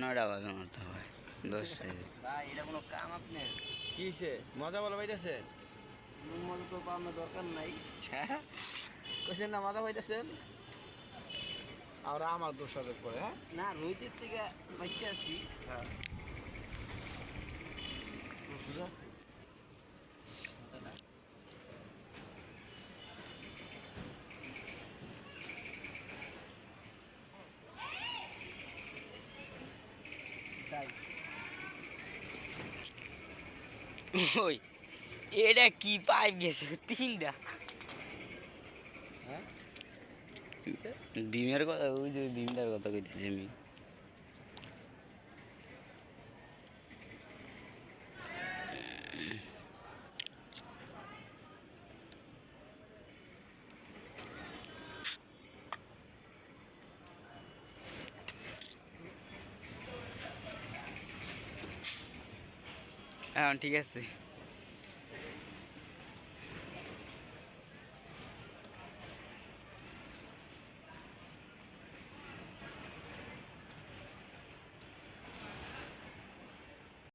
9টা বাজে মতো হয় 10টা। ভাই এটা কোনো কাম আপনার? কি হয়েছে? মজা বলা পাইতেছেন? মজা তো পাওয়ার দরকার নাই। কইছেন না মজা পাইতেছেন? আর আমার দোষ হবে পরে। হ্যাঁ না রোহিতের থেকে বাচ্চা আছি। হ্যাঁ সুযোগ আছে। তাই ওই এটা কি পাইপ গেছে 3টা। হ্যাঁ ডিমের কথা, ওই যে ডিমটার কথা কইতেছি আমি। হ্যাঁ ঠিক আছে।